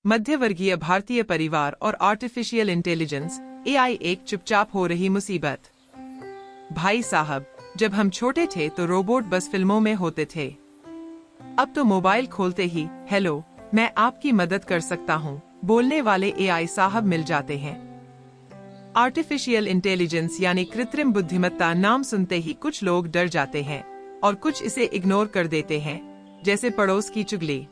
मध्यवर्गीय भारतीय परिवार और आर्टिफिशियल इंटेलिजेंस एआई एक चुपचाप हो रही मुसीबत। भाई साहब, जब हम छोटे थे तो रोबोट बस फिल्मों में होते थे। अब तो मोबाइल खोलते ही हेलो, मैं आपकी मदद कर सकता हूँ बोलने वाले एआई साहब मिल जाते हैं। आर्टिफिशियल इंटेलिजेंस यानी कृत्रिम बुद्धिमत्ता नाम सुनते ही कुछ लोग डर जाते हैं और कुछ इसे इग्नोर कर देते हैं, जैसे पड़ोस की चुगली।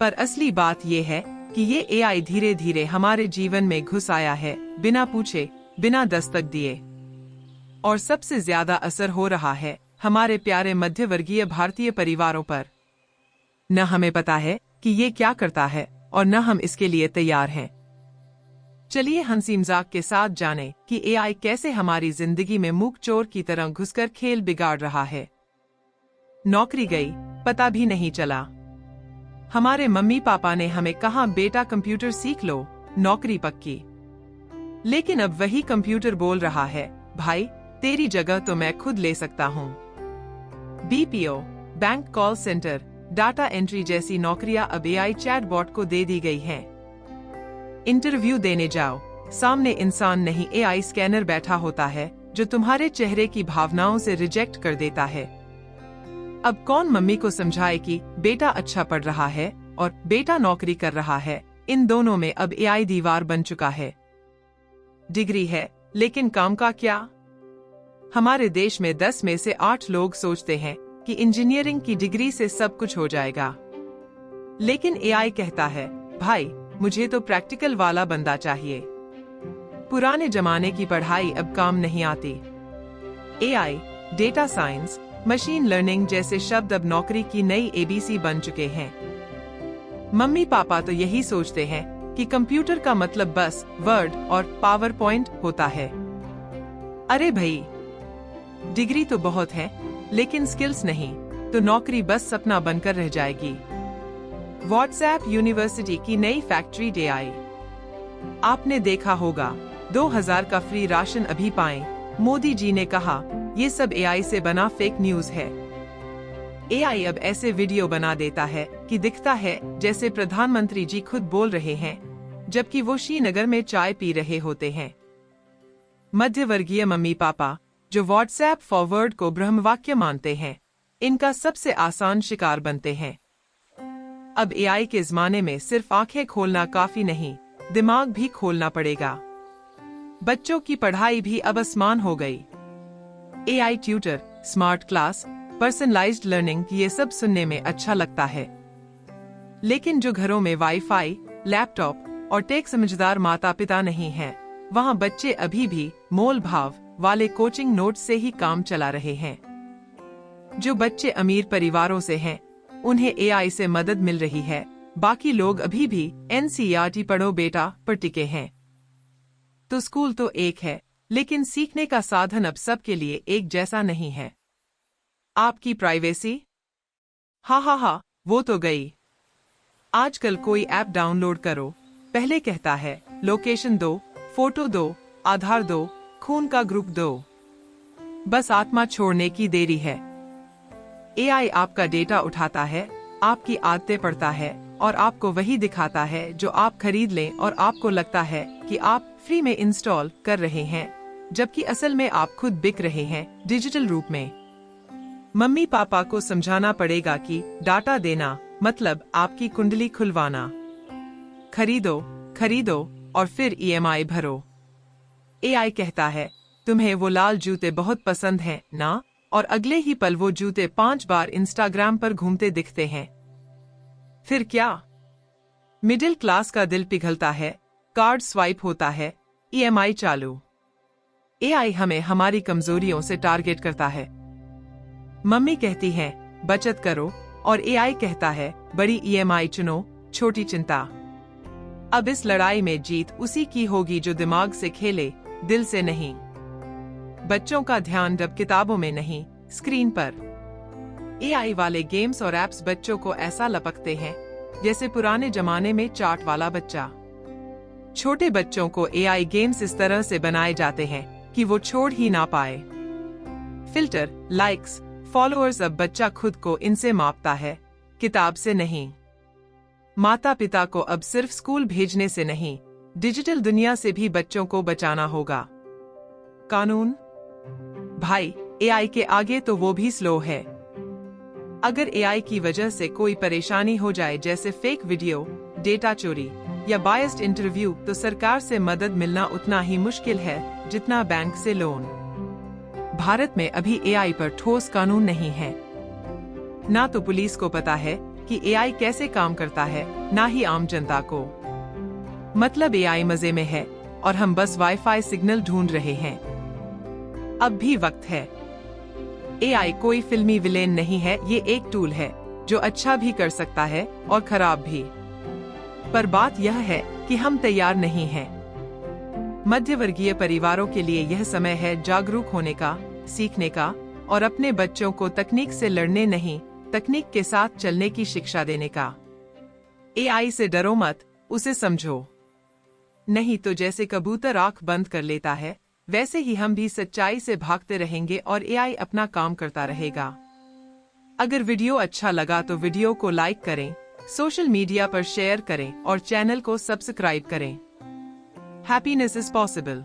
पर असली बात यह है कि ये एआई धीरे धीरे हमारे जीवन में घुस आया है, बिना पूछे, बिना दस्तक दिए। और सबसे ज्यादा असर हो रहा है हमारे प्यारे मध्यवर्गीय भारतीय परिवारों पर। न हमें पता है कि ये क्या करता है और न हम इसके लिए तैयार हैं। चलिए हंसी मजाक के साथ जानें कि एआई कैसे हमारी जिंदगी में मूक चोर की तरह घुसकर खेल बिगाड़ रहा है। नौकरी गई, पता भी नहीं चला। हमारे मम्मी पापा ने हमें कहा, बेटा कंप्यूटर सीख लो, नौकरी पक्की। लेकिन अब वही कंप्यूटर बोल रहा है, भाई तेरी जगह तो मैं खुद ले सकता हूँ। BPO, bank call centre, data entry जैसी नौकरियां अब एआई चैटबॉट को दे दी गई हैं। इंटरव्यू देने जाओ, सामने इंसान नहीं एआई स्कैनर बैठा होता है जो तुम्हारे चेहरे की भावनाओं से रिजेक्ट कर देता है। अब कौन मम्मी को समझाए कि बेटा अच्छा पढ़ रहा है और बेटा नौकरी कर रहा है। इन दोनों में अब एआई दीवार बन चुका है। डिग्री है, लेकिन काम का क्या? हमारे देश में 10 में से 8 लोग सोचते हैं कि इंजीनियरिंग की डिग्री से सब कुछ हो जाएगा। लेकिन एआई कहता है, भाई मुझे तो प्रैक्टिकल वाला बंदा चाहिए। पुराने जमाने की पढ़ाई अब काम नहीं आती। AI, data science, machine learning जैसे शब्द अब नौकरी की नई एबीसी बन चुके हैं। मम्मी पापा तो यही सोचते हैं कि कंप्यूटर का मतलब बस वर्ड और पावर पॉइंट होता है। अरे भाई, डिग्री तो बहुत है, लेकिन स्किल्स नहीं, तो नौकरी बस सपना बनकर रह जाएगी। व्हाट्सएप यूनिवर्सिटी की नई फैक्ट्री एआई। आपने देखा होगा 2000 का फ्री राशन अभी पाएं। मोदी जी ने कहा, ये सब एआई से बना फेक न्यूज है। एआई अब ऐसे वीडियो बना देता है कि दिखता है जैसे प्रधानमंत्री जी खुद बोल रहे हैं, जबकि वो श्रीनगर में चाय पी रहे होते हैं। मध्यवर्गीय मम्मी पापा जो व्हाट्सएप फॉरवर्ड को ब्रह्मवाक्य मानते हैं, इनका सबसे आसान शिकार बनते हैं। अब एआई के जमाने में सिर्फ आंखें खोलना काफी नहीं, दिमाग भी खोलना पड़ेगा। बच्चों की पढ़ाई भी अब आसान हो गई। AI tutor, smart class, personalised learning, ये सब सुनने में अच्छा लगता है। लेकिन जो घरों में वाईफाई, लैपटॉप और टेक समझदार माता पिता नहीं हैं, वहां बच्चे अभी भी मोल भाव वाले कोचिंग नोट्स से ही काम चला रहे हैं। जो बच्चे अमीर परिवारों से हैं, उन्हें एआई से मदद मिल रही है। बाकी लोग अभी भी एनसीईआरटी पढ़ो बेटा पर टिके हैं। तो स्कूल तो एक है, लेकिन सीखने का साधन अब सबके लिए एक जैसा नहीं है। आपकी प्राइवेसी? हा, वो तो गई। आजकल कोई ऐप डाउनलोड करो, पहले कहता है लोकेशन दो, फोटो दो, आधार दो, खून का ग्रुप दो। बस आत्मा छोड़ने की देरी है। एआई आपका डेटा उठाता है, आपकी आदतें पढ़ता है और आपको वही दिखाता है जो आप खरीद लें, और आपको लगता है कि आप फ्री में इंस्टॉल कर रहे हैं, जबकि असल में आप खुद बिक रहे हैं डिजिटल रूप में। मम्मी पापा को समझाना पड़ेगा कि डाटा देना मतलब आपकी कुंडली खुलवाना। खरीदो और फिर ईएमआई भरो। एआई कहता है, तुम्हें वो लाल जूते बहुत पसंद हैं ना, और अगले ही पल वो जूते 5 बार इंस्टाग्राम पर घूमते दिखते हैं। फिर क्या? मिडिल क्लास का दिल पिघलता है, कार्ड स्वाइप होता है, ईएमआई चालू। एआई हमें हमारी कमजोरियों से टारगेट करता है। मम्मी कहती है बचत करो, और एआई कहता है बड़ी ईएमआई चुनो, छोटी चिंता। अब इस लड़ाई में जीत उसी की होगी जो दिमाग से खेले, दिल से नहीं। बच्चों का ध्यान अब किताबों में नहीं, स्क्रीन पर। एआई वाले गेम्स और एप्स बच्चों को ऐसा लपकते हैं जैसे पुराने जमाने में चाट वाला बच्चा। छोटे बच्चों को एआई गेम्स इस तरह से बनाए जाते हैं कि वो छोड़ ही ना पाए। फिल्टर, लाइक्स, फॉलोअर्स, अब बच्चा खुद को इनसे मापता है, किताब से नहीं। माता पिता को अब सिर्फ स्कूल भेजने से नहीं, डिजिटल दुनिया से भी बच्चों को बचाना होगा। कानून? भाई, एआई के आगे तो वो भी स्लो है। अगर एआई की वजह से कोई परेशानी हो जाए, जैसे फेक वीडियो, डेटा चोरी या बायस्ड इंटरव्यू, तो सरकार से मदद मिलना उतना ही मुश्किल है जितना बैंक से लोन। भारत में अभी एआई पर ठोस कानून नहीं है। ना तो पुलिस को पता है कि एआई कैसे काम करता है, ना ही आम जनता को। मतलब एआई मजे में है और हम बस वाईफाई सिग्नल ढूंढ रहे हैं। अब भी वक्त है। एआई कोई फिल्मी विलेन नहीं है, ये एक टूल है जो अच्छा भी कर सकता है और खराब भी। पर बात यह है कि हम तैयार नहीं हैं। मध्यवर्गीय परिवारों के लिए यह समय है जागरूक होने का, सीखने का और अपने बच्चों को तकनीक से लड़ने नहीं, तकनीक के साथ चलने की शिक्षा देने का। एआई से डरो मत, उसे समझो। नहीं तो जैसे कबूतर आंख बंद कर लेता है, वैसे ही हम भी सच्चाई से भागते रहेंगे और एआई अपना काम करता रहेगा। अगर वीडियो अच्छा लगा तो वीडियो को लाइक करें, सोशल मीडिया पर शेयर करें और चैनल को सब्सक्राइब करें। Happiness is possible.